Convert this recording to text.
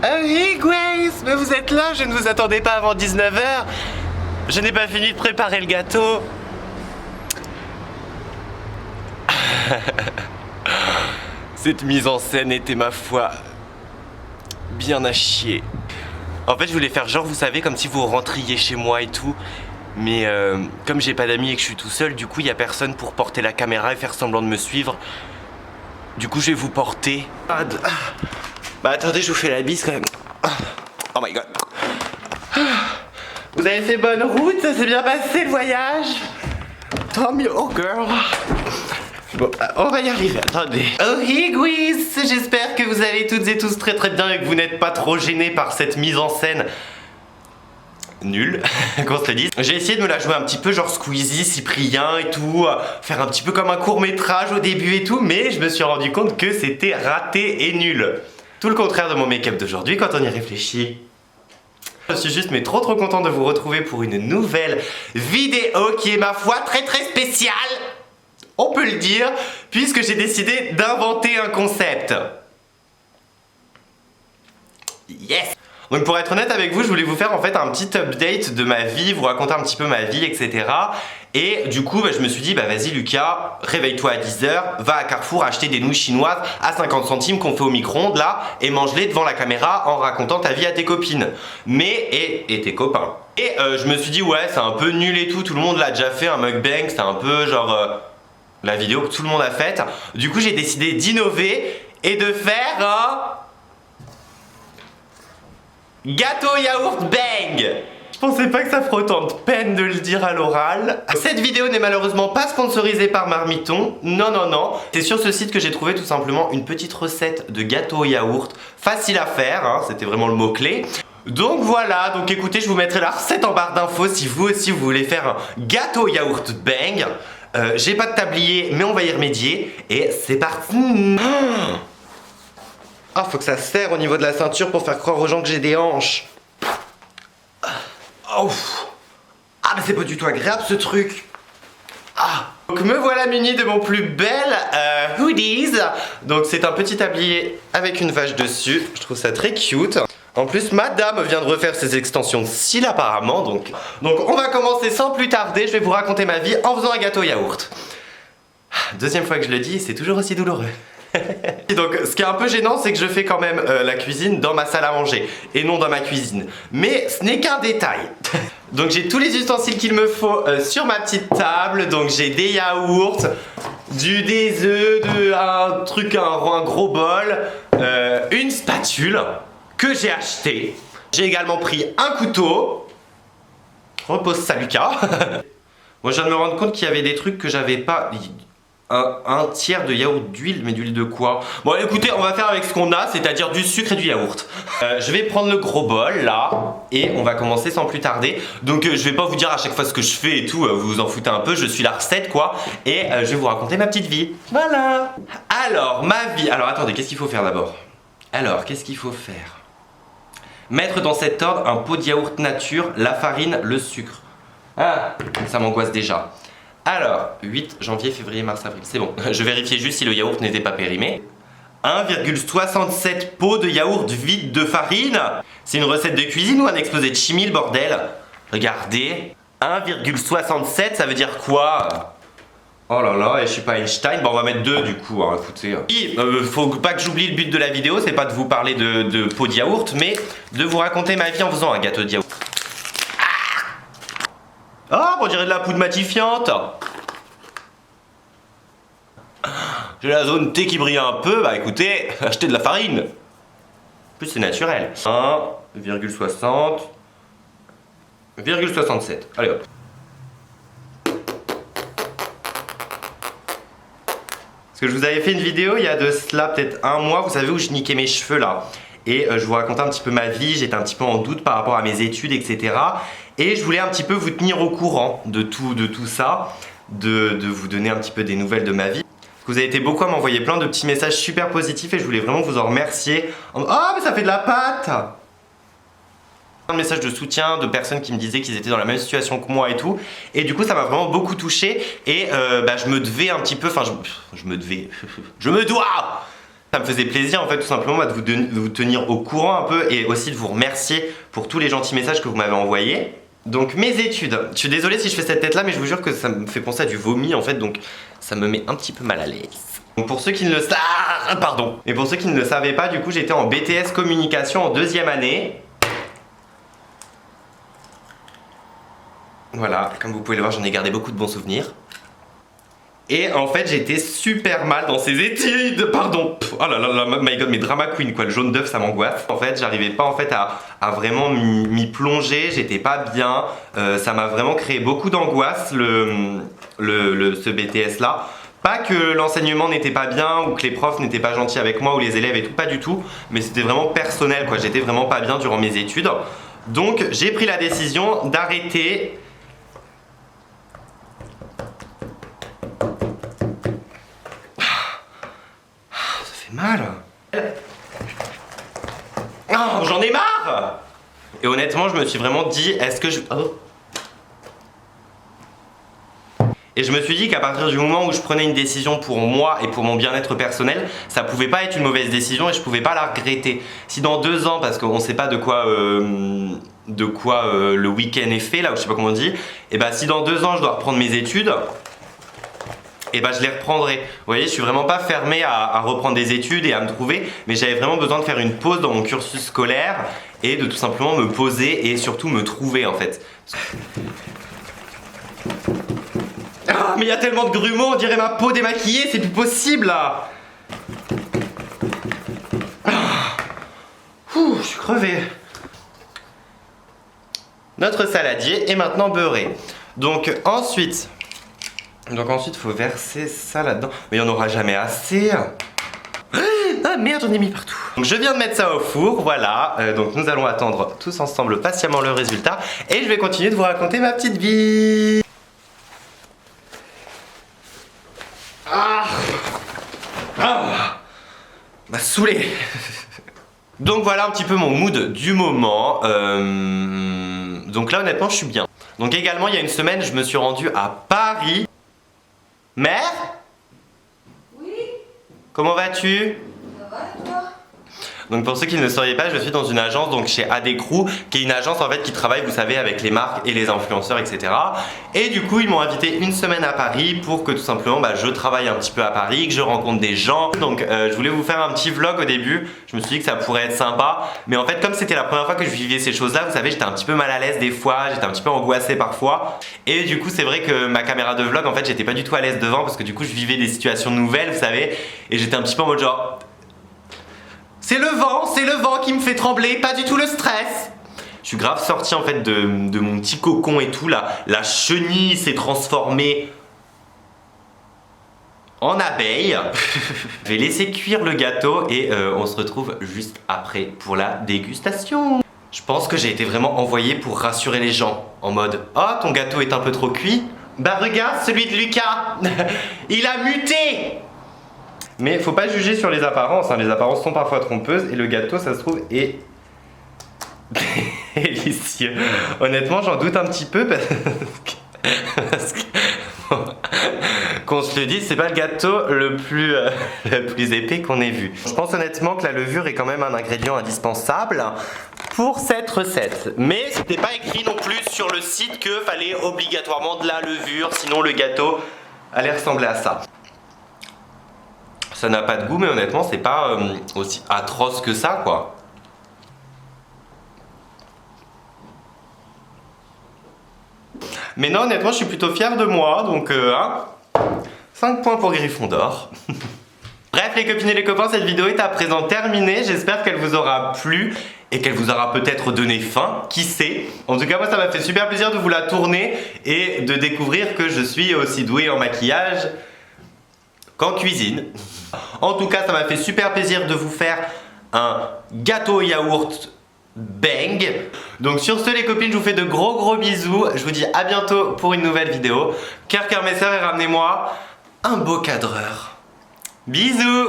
Hey Grace, mais vous êtes là, je ne vous attendais pas avant 19h. Je n'ai pas fini de préparer le gâteau. Cette mise en scène était, ma foi, bien à chier. En fait, je voulais faire genre, vous savez, comme si vous rentriez chez moi et tout. Mais comme j'ai pas d'amis et que je suis tout seul, du coup, il y a personne pour porter la caméra et faire semblant de me suivre. Du coup, je vais vous porter. Bah attendez, je vous fais la bise quand même. Oh my god. Vous avez fait bonne route, ça s'est bien passé le voyage. Tant mieux, oh girl. Bon, on va y arriver, attendez. Oh hey Guiz, j'espère que vous allez toutes et tous très très bien et que vous n'êtes pas trop gênés par cette mise en scène nulle, qu'on se le dise. J'ai essayé de me la jouer un petit peu genre Squeezie, Cyprien et tout, faire un petit peu comme un court métrage au début et tout, mais je me suis rendu compte que c'était raté et nul. Tout le contraire de mon make-up d'aujourd'hui quand on y réfléchit. Je suis juste mais trop content de vous retrouver pour une nouvelle vidéo qui est ma foi très spéciale. On peut le dire, puisque j'ai décidé d'inventer un concept. Yes! Donc pour être honnête avec vous, je voulais vous faire en fait un petit update de ma vie, vous raconter un petit peu ma vie, etc. Et du coup, je me suis dit, vas-y Lucas, réveille-toi à 10h, va à Carrefour acheter des nouilles chinoises à 50 centimes qu'on fait au micro-ondes là, et mange-les devant la caméra en racontant ta vie à tes copines. Et tes copains. Et je me suis dit, ouais, c'est un peu nul et tout le monde l'a déjà fait, un mukbang, c'est un peu genre... la vidéo que tout le monde a faite. Du coup, j'ai décidé d'innover et de faire un gâteau yaourt bang. Je pensais pas que ça ferait autant de peine de le dire à l'oral. Cette vidéo n'est malheureusement pas sponsorisée par Marmiton. Non. C'est sur ce site que j'ai trouvé tout simplement une petite recette de gâteau au yaourt. Facile à faire, hein, c'était vraiment le mot-clé. Donc voilà, donc écoutez, je vous mettrai la recette en barre d'infos si vous aussi vous voulez faire un gâteau au yaourt bang. J'ai pas de tablier, mais on va y remédier. Et c'est parti. Ah, faut que ça serre au niveau de la ceinture pour faire croire aux gens que j'ai des hanches. Oh. Ah, mais c'est pas du tout agréable ce truc. Ah. Donc me voilà muni de mon plus bel hoodies. Donc c'est un petit tablier avec une vache dessus. Je trouve ça très cute. En plus, madame vient de refaire ses extensions de cils apparemment, donc on va commencer sans plus tarder, je vais vous raconter ma vie en faisant un gâteau yaourt. Deuxième fois que je le dis, c'est toujours aussi douloureux. Donc ce qui est un peu gênant, c'est que je fais quand même la cuisine dans ma salle à manger et non dans ma cuisine. Mais ce n'est qu'un détail. Donc j'ai tous les ustensiles qu'il me faut sur ma petite table. Donc j'ai des yaourts, des œufs, un gros bol, une spatule que j'ai acheté. J'ai également pris un couteau. Repose ça Lucas. Moi je viens de me rendre compte qu'il y avait des trucs que j'avais pas. Un tiers de yaourt d'huile, mais d'huile de quoi? Bon écoutez, on va faire avec ce qu'on a, c'est-à-dire du sucre et du yaourt. Je vais prendre le gros bol là, et on va commencer sans plus tarder. Donc je vais pas vous dire à chaque fois ce que je fais et tout, vous vous en foutez un peu, je suis la recette quoi. Et je vais vous raconter ma petite vie. Voilà. Alors, ma vie, alors attendez, qu'est-ce qu'il faut faire d'abord? Alors, qu'est-ce qu'il faut faire? Mettre dans cet ordre un pot de yaourt nature, la farine, le sucre. Ah, ça m'angoisse déjà. Alors, 8 janvier, février, mars, avril, c'est bon. Je vérifiais juste si le yaourt n'était pas périmé. 1,67 pots de yaourt vide de farine. C'est une recette de cuisine ou un exposé de chimie, le bordel? Regardez. 1,67, ça veut dire quoi? Oh là là, et je suis pas Einstein, bon on va mettre 2 du coup, hein, écoutez. Faut pas que j'oublie le but de la vidéo, c'est pas de vous parler de pots de yaourt, mais de vous raconter ma vie en faisant un gâteau de yaourt. Ah, on dirait de la poudre matifiante. J'ai la zone T qui brille un peu, bah écoutez, achetez de la farine. En plus c'est naturel. 1,60, 1,67, allez hop. Parce que je vous avais fait une vidéo il y a de cela peut-être un mois, vous savez, où je niquais mes cheveux là. Et je vous racontais un petit peu ma vie, j'étais un petit peu en doute par rapport à mes études, etc. Et je voulais un petit peu vous tenir au courant de tout ça, de vous donner un petit peu des nouvelles de ma vie. Vous avez été beaucoup à m'envoyer plein de petits messages super positifs et je voulais vraiment vous en remercier. Ah, mais ça fait de la pâte! De messages de soutien, de personnes qui me disaient qu'ils étaient dans la même situation que moi et tout. Et du coup, ça m'a vraiment beaucoup touché. Et je me devais un petit peu, enfin, je me dois Ça me faisait plaisir en fait tout simplement de vous tenir au courant un peu et aussi de vous remercier pour tous les gentils messages que vous m'avez envoyés. Donc mes études, je suis désolé si je fais cette tête là mais je vous jure que ça me fait penser à du vomi en fait, donc ça me met un petit peu mal à l'aise. Donc pour ceux qui ne le pardon. Et pour ceux qui ne le savaient pas, du coup j'étais en BTS communication en 2e année. Voilà, comme vous pouvez le voir, j'en ai gardé beaucoup de bons souvenirs. Et en fait j'étais super mal dans ces études, pardon. Oh là là là, my god, mes drama queen quoi, le jaune d'œuf ça m'angoisse. En fait j'arrivais pas en fait à vraiment m'y plonger, j'étais pas bien. Ça m'a vraiment créé beaucoup d'angoisse ce BTS là. Pas que l'enseignement n'était pas bien ou que les profs n'étaient pas gentils avec moi ou les élèves et tout, pas du tout. Mais c'était vraiment personnel quoi, j'étais vraiment pas bien durant mes études. Donc j'ai pris la décision d'arrêter. Mal. Oh, j'en ai marre. Et honnêtement, je me suis vraiment dit, est-ce que je... Oh. Et je me suis dit qu'à partir du moment où je prenais une décision pour moi et pour mon bien-être personnel, ça pouvait pas être une mauvaise décision et je pouvais pas la regretter. Si dans 2 ans, parce qu'on sait pas de quoi le week-end est fait, là, ou je sais pas comment on dit, et bah si dans 2 ans je dois reprendre mes études, et bah je les reprendrai. Vous voyez, je suis vraiment pas fermé à reprendre des études et à me trouver, mais j'avais vraiment besoin de faire une pause dans mon cursus scolaire et de tout simplement me poser et surtout me trouver en fait. Ah, mais il y a tellement de grumeaux, on dirait ma peau démaquillée, c'est plus possible là. Je suis crevé. Notre saladier est maintenant beurré. Donc ensuite, il faut verser ça là-dedans. Mais il n'y en aura jamais assez. Ah merde, j'en ai mis partout. Donc je viens de mettre ça au four, voilà. Donc nous allons attendre tous ensemble patiemment le résultat. Et je vais continuer de vous raconter ma petite vie. M'a saoulé. Donc voilà un petit peu mon mood du moment. Donc là honnêtement je suis bien. Donc également il y a une semaine je me suis rendu à Paris. Mère? Oui. Comment vas-tu? Ça va et toi? Donc pour ceux qui ne le sauriez pas, je suis dans une agence donc chez Adecrou, qui est une agence en fait qui travaille, vous savez, avec les marques et les influenceurs, etc. Et du coup ils m'ont invité une semaine à Paris pour que tout simplement je travaille un petit peu à Paris, que je rencontre des gens. Donc je voulais vous faire un petit vlog au début, je me suis dit que ça pourrait être sympa. Mais en fait comme c'était la première fois que je vivais ces choses là, vous savez, j'étais un petit peu mal à l'aise des fois, j'étais un petit peu angoissé parfois. Et du coup c'est vrai que ma caméra de vlog en fait j'étais pas du tout à l'aise devant parce que du coup je vivais des situations nouvelles, vous savez. Et j'étais un petit peu en mode genre... c'est le vent qui me fait trembler, pas du tout le stress. Je suis grave sorti en fait de mon petit cocon et tout, la chenille s'est transformée en abeille. Je vais laisser cuire le gâteau et on se retrouve juste après pour la dégustation. Je pense que j'ai été vraiment envoyé pour rassurer les gens, en mode « Oh, ton gâteau est un peu trop cuit. Bah regarde celui de Lucas, il a muté !» Mais faut pas juger sur les apparences, hein. Les apparences sont parfois trompeuses et le gâteau ça se trouve est délicieux. Honnêtement j'en doute un petit peu parce que qu'on se le dise, c'est pas le gâteau le plus épais qu'on ait vu. Je pense honnêtement que la levure est quand même un ingrédient indispensable pour cette recette. Mais c'était pas écrit non plus sur le site que fallait obligatoirement de la levure, sinon le gâteau allait ressembler à ça. Ça n'a pas de goût, mais honnêtement, c'est pas aussi atroce que ça, quoi. Mais non, honnêtement, je suis plutôt fier de moi, donc 5 points pour Gryffondor. Bref, les copines et les copains, cette vidéo est à présent terminée. J'espère qu'elle vous aura plu et qu'elle vous aura peut-être donné faim, qui sait. En tout cas, moi, ça m'a fait super plaisir de vous la tourner et de découvrir que je suis aussi douée en maquillage qu'en cuisine. En tout cas, ça m'a fait super plaisir de vous faire un gâteau yaourt bang. Donc sur ce les copines, je vous fais de gros bisous. Je vous dis à bientôt pour une nouvelle vidéo. Cœur mes sœurs et ramenez-moi un beau cadreur. Bisous.